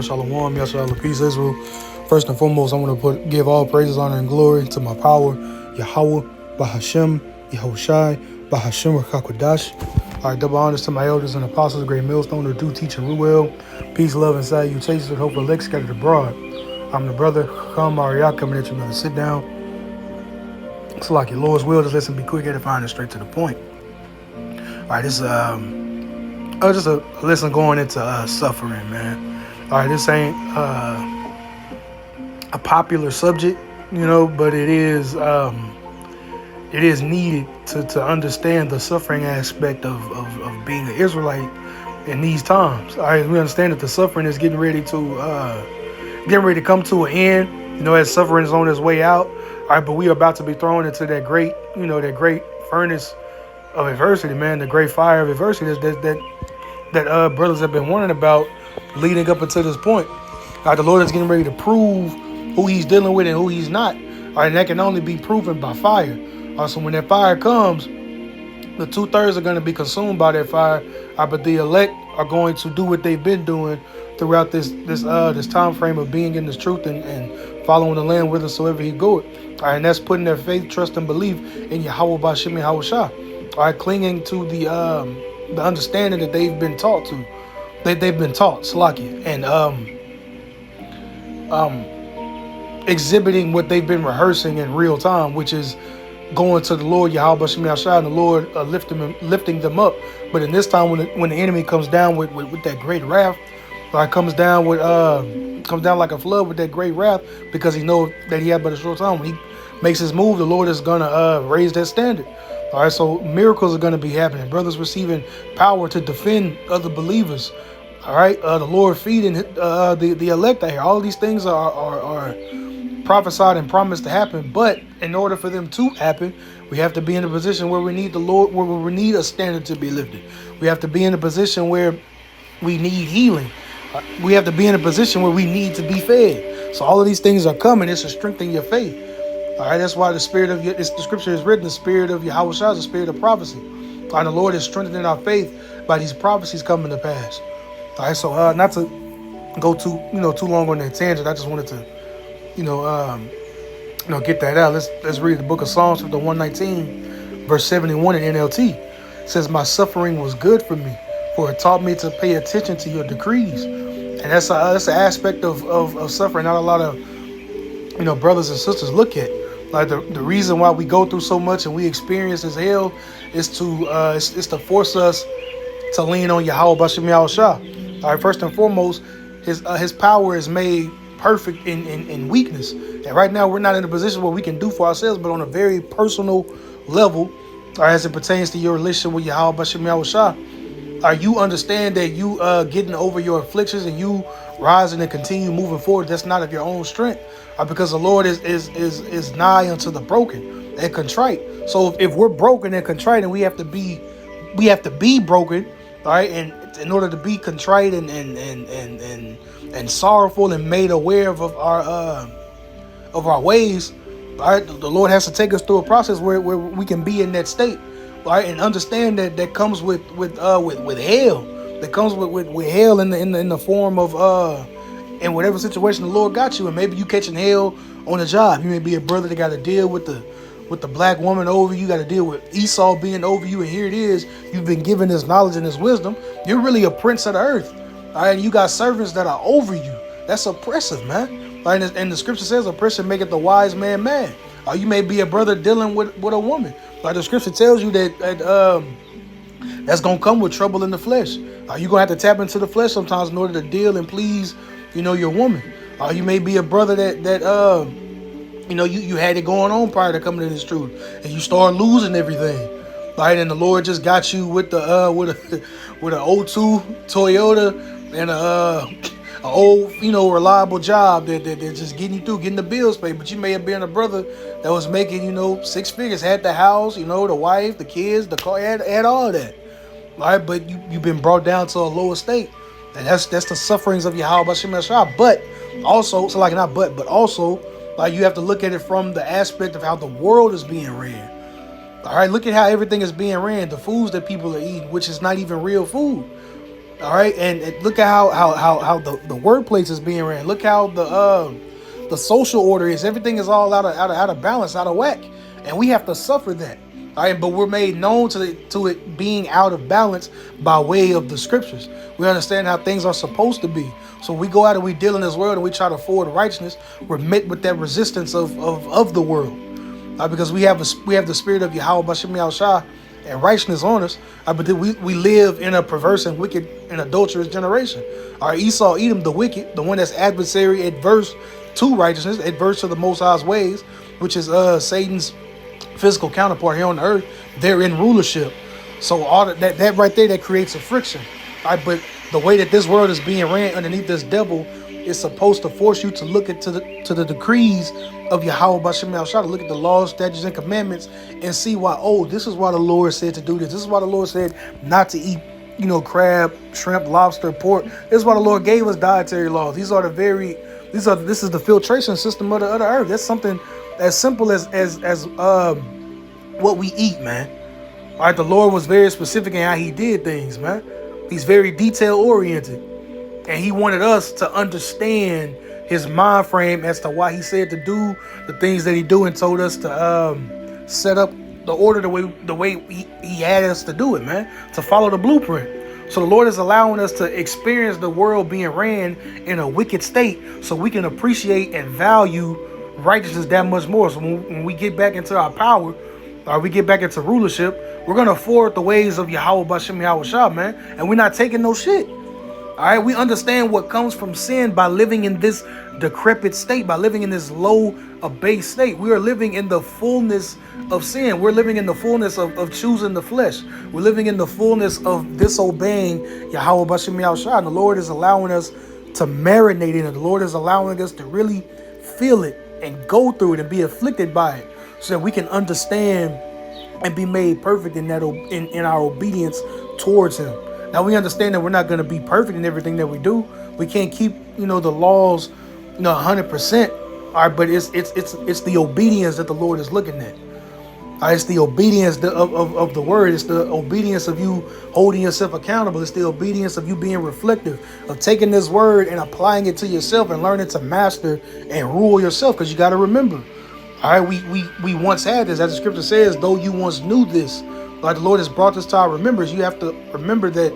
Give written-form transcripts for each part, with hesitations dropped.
Shalom, Shalom, Yashala, peace, Israel. First and foremost, I want to give all praises, honor, and glory to my power, Yahweh, Bahashem, Yehoshai, Bahashem, Rakakwadash. All right, double honors to my elders and apostles, great millstone, the due teacher, Ruel. Peace, love, and salutations, and hope elect scattered abroad. I'm the brother, Chacham Mariah, coming at you, brother. Sit down. It's like your Lord's will. Just listen, be quick, edifying, and straight to the point. All right, this just a lesson going into suffering, man. All right, this ain't a popular subject, but it is needed to understand the suffering aspect of being an Israelite in these times. All right, we understand that the suffering is getting ready to come to an end. As suffering is on its way out. All right, but we are about to be thrown into that great furnace of adversity, man. The great fire of adversity that brothers have been warning about leading up until this point. All right, the Lord is getting ready to prove who He's dealing with and who He's not. All right, and that can only be proven by fire. All right, so when that fire comes, the 2/3 are going to be consumed by that fire. All right, but the elect are going to do what they've been doing throughout this time frame of being in this truth and following the Lamb whithersoever He goeth. All right, and that's putting their faith, trust, and belief in Yahweh Bashim Yahushua. All right, clinging to the understanding that they've been taught to, they've been taught, Salakia, and exhibiting what they've been rehearsing in real time, which is going to the Lord Yahweh Bashim Yahushua and the Lord lifting them up. But in this time, when the enemy comes down with that great wrath, comes down like a flood with that great wrath, because He knows that He had but a short time. When He makes His move, the Lord is gonna raise that standard. All right, so miracles are going to be happening. Brothers receiving power to defend other believers. All right, the Lord feeding the elect out here. All of these things are prophesied and promised to happen. But in order for them to happen, we have to be in a position where we need the Lord, where we need a standard to be lifted. We have to be in a position where we need healing. We have to be in a position where we need to be fed. So all of these things are coming. It's to strengthen your faith. All right, that's why the scripture is written, the spirit of Yahushua is the spirit of prophecy. And the Lord is strengthening our faith by these prophecies coming to pass. All right, so not to go too long on that tangent, I just wanted to, get that out. Let's read the book of Psalms, chapter 119, verse 71 in NLT. It says, "My suffering was good for me, for it taught me to pay attention to your decrees." And that's an aspect of suffering not a lot of brothers and sisters look at. Like the reason why we go through so much and we experience this hell is to force us to lean on Yahweh Bashim Yahushua. All right, first and foremost, His power is made perfect in weakness. And right now we're not in a position where we can do for ourselves, but on a very personal level, as it pertains to your relationship with Yahweh Bashim Yahushua, you understand that you getting over your afflictions and you rising and continue moving forward, that's not of your own strength. Because the Lord is nigh unto the broken and contrite. So if we're broken and contrite, and we have to be broken, all right, and in order to be contrite and sorrowful and made aware of our ways, all right, the Lord has to take us through a process where we can be in that state, all right, and understand that comes with hell. That comes with hell in the form of in whatever situation the Lord got you in. Maybe you catching hell on a job. You may be a brother that got to deal with the black woman over you. You got to deal with Esau being over you. And here it is. You've been given this knowledge and this wisdom. You're really a prince of the earth. All right. You got servants that are over you. That's oppressive, man. Right? And the scripture says oppression maketh the wise man mad. You may be a brother dealing with a woman. Like the scripture tells you that that's going to come with trouble in the flesh. You're going to have to tap into the flesh sometimes in order to deal and please your woman. You may be a brother that you had it going on prior to coming to this truth, and you start losing everything, right? And the Lord just got you with the with an O2 Toyota and a old reliable job that just getting you through, getting the bills paid. But you may have been a brother that was making 6 figures, had the house, the wife, the kids, the car, had all that, right? But you've been brought down to a lower state. And that's the sufferings of Yahweh Bashim Yahushua. But also, you have to look at it from the aspect of how the world is being ran. All right, look at how everything is being ran. The foods that people are eating, which is not even real food. All right, and look at how the workplace is being ran. Look how the social order is. Everything is all out of balance, out of whack, and we have to suffer that. All right, but we're made known to it being out of balance by way of the scriptures. We understand how things are supposed to be. So we go out and we deal in this world and we try to forward righteousness. We're met with that resistance of the world, because we have the spirit of Yahweh Bashem Yahushua and righteousness on us. But we live in a perverse and wicked and adulterous generation. Esau, Edom, the wicked, the one that's adversary, adverse to righteousness, adverse to the Most High's ways, which is Satan's physical counterpart here on the earth. They're in rulership. So all that right there, that creates a friction. But the way that this world is being ran underneath this devil is supposed to force you to look to the decrees of Yahweh Bashem Yahushua, to look at the laws, statutes, and commandments, and see why. Oh, this is why the Lord said to do this. This is why the Lord said not to eat, crab, shrimp, lobster, pork. This is why the Lord gave us dietary laws. This is the filtration system of the earth. That's something as simple as what we eat, man. All right, the Lord was very specific in how He did things, man. He's very detail oriented, and He wanted us to understand His mind frame as to why He said to do the things that He do, and told us to set up the order the way he had us to do it, man. To follow the blueprint. So the Lord is allowing us to experience the world being ran in a wicked state, so we can appreciate and value righteousness that much more. So when we get back into our power, or we get back into rulership, we're gonna forward the ways of Yahweh Bashem Yahushua, man, and we're not taking no shit. All right, we understand what comes from sin by living in this decrepit state, by living in this low, abased state. We are living in the fullness of sin. We're living in the fullness of choosing the flesh. We're living in the fullness of disobeying Yahweh Bashem Yahushua, and the Lord is allowing us to marinate in it. The Lord is allowing us to really feel it and go through it and be afflicted by it, so that we can understand and be made perfect in that in our obedience towards Him. Now we understand that we're not going to be perfect in everything that we do. We can't keep the laws 100%. All right, but it's the obedience that the Lord is looking at. All right, it's the obedience of the word. It's the obedience of you holding yourself accountable. It's the obedience of you being reflective, of taking this word and applying it to yourself and learning to master and rule yourself. Because you got to remember, all right, we once had this, as the scripture says, though you once knew this. Like the Lord has brought this to our remembrance. You have to remember that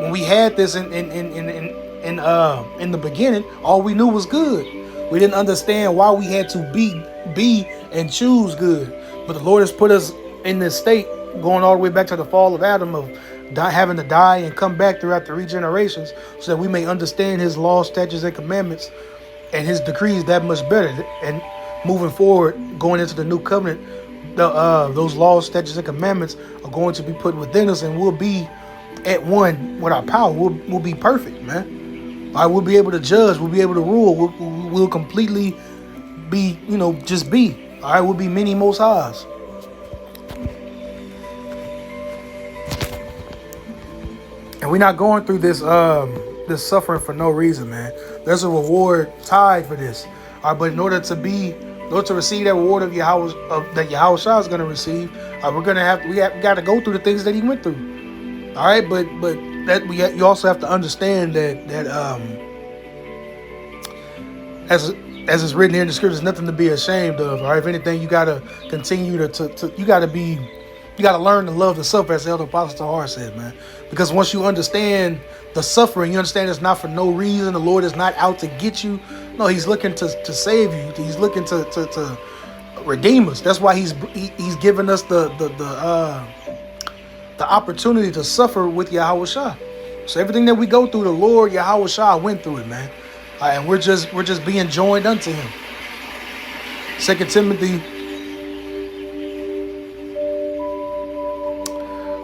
when we had this in the beginning, all we knew was good. We didn't understand why we had to be and choose good. But the Lord has put us in this state, going all the way back to the fall of Adam, of having to die and come back throughout the regenerations, so that we may understand His laws, statutes, and commandments, and His decrees that much better. And moving forward, going into the new covenant, those laws, statutes, and commandments are going to be put within us, and we'll be at one with our power. We'll be perfect, man. All right, we'll be able to judge. We'll be able to rule. We'll completely be, just be. All right, we'll be many most highs. And we're not going through this suffering for no reason, man. There's a reward tied for this. All right, but in order to receive that reward of Yahweh, that Yahushua is going to receive, we got to go through the things that He went through. All right, but that you also have to understand that as it's written here in the scriptures, nothing to be ashamed of. All right, if anything, you got to continue you got to learn to love the suffer, as the Elder Apostle Tahar said, man. Because once you understand the suffering, you understand it's not for no reason. The Lord is not out to get you. No, He's looking to save you. He's looking to redeem us. That's why He's given us the opportunity to suffer with Yahushua. So everything that we go through, the Lord Yahushua went through it, man. And we're just being joined unto Him. 2 Timothy,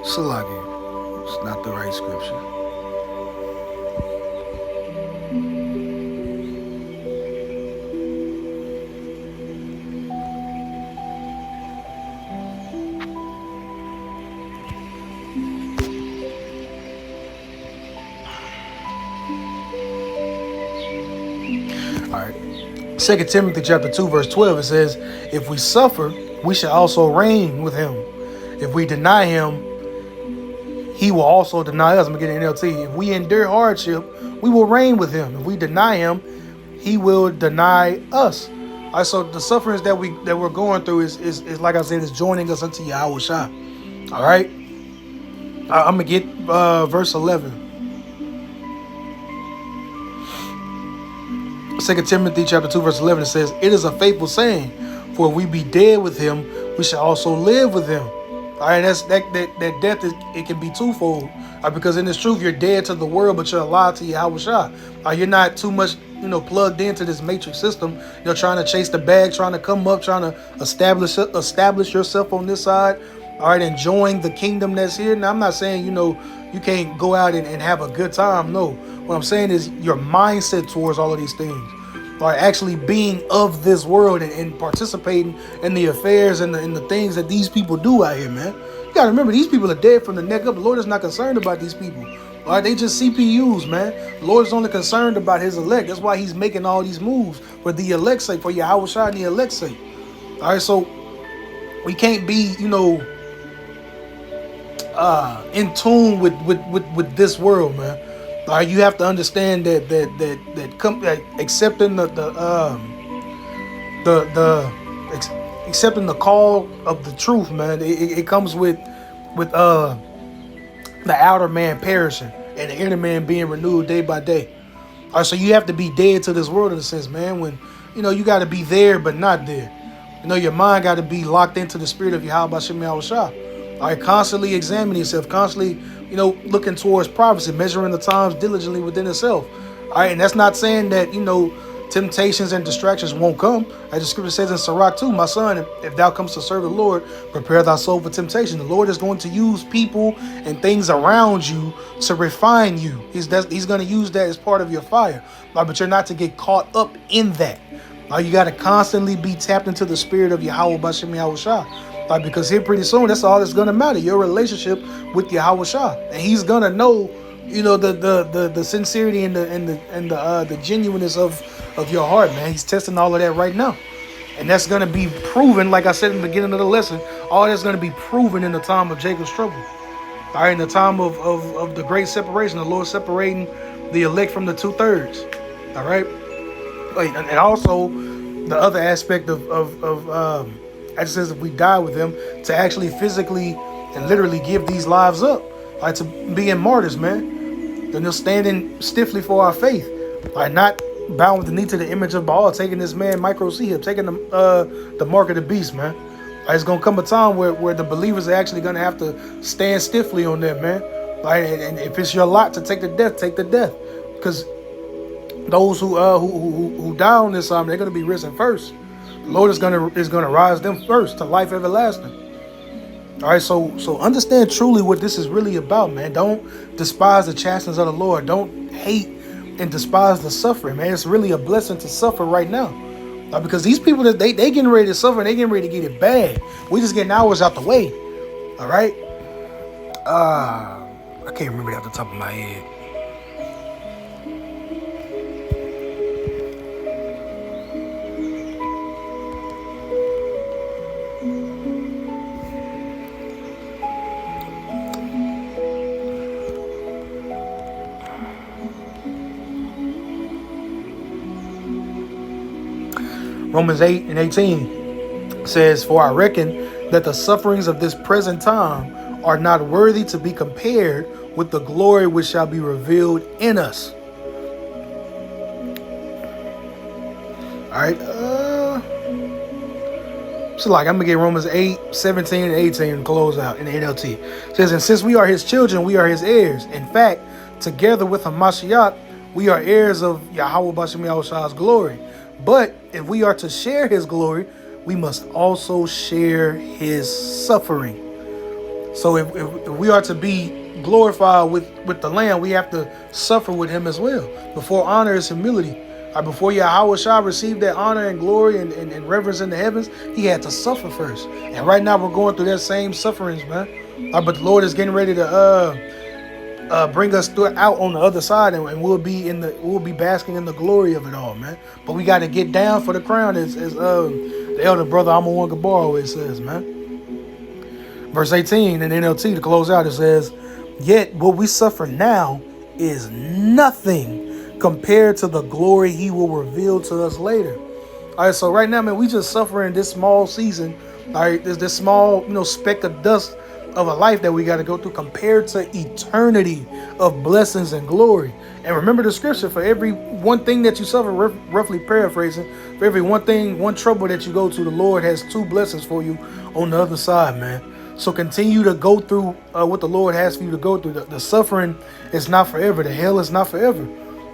Salagi, it's not the right scripture. All right. 2 Timothy chapter 2, verse 12, it says, if we suffer, we shall also reign with Him. If we deny Him, he will also deny us. I'm going to get an NLT. If we endure hardship, we will reign with him. If we deny him, he will deny us. All right, so the sufferings that we're going through is like I said, is joining us unto Yahweh Shah. All right. I'm going to get verse 11. 2 Timothy chapter 2, verse 11, it says, "It is a faithful saying, for if we be dead with him, we shall also live with him." All right, that death it can be twofold, because in this truth you're dead to the world, but you're alive to Yahweh Shah. You're not too much, plugged into this matrix system. You're trying to chase the bag, trying to come up, trying to establish yourself on this side. All right, enjoying the kingdom that's here. Now, I'm not saying you can't go out and have a good time. No, what I'm saying is your mindset towards all of these things. Or actually being of this world and participating in the affairs and the things that these people do out here, man. You gotta remember, these people are dead from the neck up. The Lord is not concerned about these people. All right, they just CPUs, man. The Lord is only concerned about his elect. That's why he's making all these moves for the elect's sake, for Yahweh Shah and the elect's sake. All right, so we can't be, in tune with this world, man. You have to understand that accepting accepting the call of the truth, man. It comes with the outer man perishing and the inner man being renewed day by day. All right, so you have to be dead to this world in a sense, man. When you got to be there but not there. Your mind got to be locked into the spirit of Yahweh Bashem Yahweh Shah. All right, constantly examining yourself, constantly, looking towards prophecy, measuring the times diligently within itself. All right, and that's not saying that, temptations and distractions won't come. As the scripture says in Sirach 2, "My son, if thou comes to serve the Lord, prepare thy soul for temptation." The Lord is going to use people and things around you to refine you. He's going to use that as part of your fire. But you're not to get caught up in that. You got to constantly be tapped into the spirit of Yahweh Bashem Yahweh Shah. Because here pretty soon, that's all that's going to matter. Your relationship with Yahweh Shah. And he's going to know, the sincerity and the genuineness of your heart, man. He's testing all of that right now. And that's going to be proven, like I said in the beginning of the lesson, all that's going to be proven in the time of Jacob's trouble. All right, in the time of the great separation, the Lord separating the elect from the 2/3. All right. And also the other aspect of as it says, if we die with him, to actually physically and literally give these lives up, to being martyrs, man. And they're standing stiffly for our faith, not bound with the knee to the image of Baal, taking this man micro-C, taking the mark of the beast, man. It's gonna come a time where the believers are actually gonna have to stand stiffly on that, man. And if it's your lot to take the death, take the death, because those who die on this they're gonna be risen first. The Lord is gonna rise them first to life everlasting. All right, so understand truly what this is really about, man. Don't despise the chastenings of the Lord. Don't hate and despise the suffering, man. It's really a blessing to suffer right now, because these people that they getting ready to suffer, and they getting ready to get it bad. We just getting ours out the way. All right. I can't remember it off the top of my head. Romans 8:18 says, "For I reckon that the sufferings of this present time are not worthy to be compared with the glory which shall be revealed in us." All right. So I'm going to get Romans 8:17 and 18 and close out in the NLT. It says, "And since we are his children, we are his heirs. In fact, together with Hamashiach, we are heirs of Yahweh Bashem Yahweh Shah's glory. But if we are to share his glory, we must also share his suffering." So if we are to be glorified with the Lamb, we have to suffer with him as well. Before honor is humility. Before Yahweh Shah received that honor and glory and reverence in the heavens, he had to suffer first. And right now we're going through that same sufferings, man. But the Lord is getting ready to bring us out on the other side, and we'll be basking in the glory of it all, man. But we got to get down for the crown, as the elder brother Amon Gabar always says, man. Verse 18 in NLT to close out, it says, Yet what we suffer now is nothing compared to the glory he will reveal to us later. All right, so right now, man, we just suffering this small season. All right, there's this small, speck of dust of a life that we got to go through compared to eternity of blessings and glory. And remember the scripture: for every one thing that you suffer, roughly paraphrasing, for every one trouble that you go to, the Lord has two blessings for you on the other side, man. So continue to go through what the Lord has for you to go through. The suffering is not forever. The hell is not forever.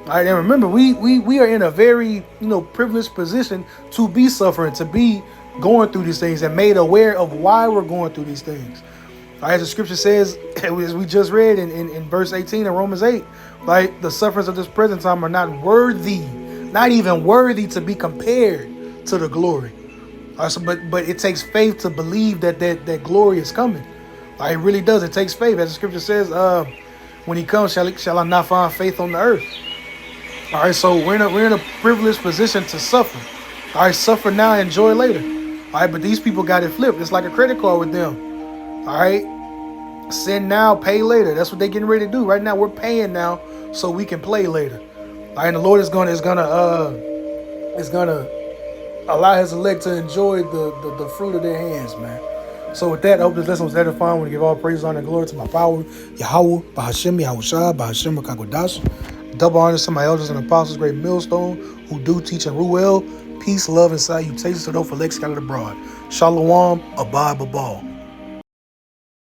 All right, and remember, we are in a very privileged position to be suffering, to be going through these things, and made aware of why we're going through these things. All right, as the scripture says, as we just read in verse 18 of Romans 8, right, the sufferings of this present time are not even worthy to be compared to the glory. All right, so, but it takes faith to believe that glory is coming. All right, it really does. It takes faith, as the scripture says, when he comes, shall I not find faith on the earth? All right, so we're in a privileged position to suffer. All right, suffer now, enjoy later. All right, but these people got it flipped. It's like a credit card with them. All right, sin now, pay later. That's what they're getting ready to do. Right now, we're paying now so we can play later. All right, and the Lord is gonna allow His elect to enjoy the fruit of their hands, man. So with that, I hope this lesson was edifying. I want to give all praise, honor, and glory to my power, Yahweh, Bahashem, Yahushua, Bahashem, Kakodash. Double honor to my elders and apostles, great millstone, who do teach and rule well. Peace, love, and salutations to those for Lex scattered abroad. Shalom, Abad Babal.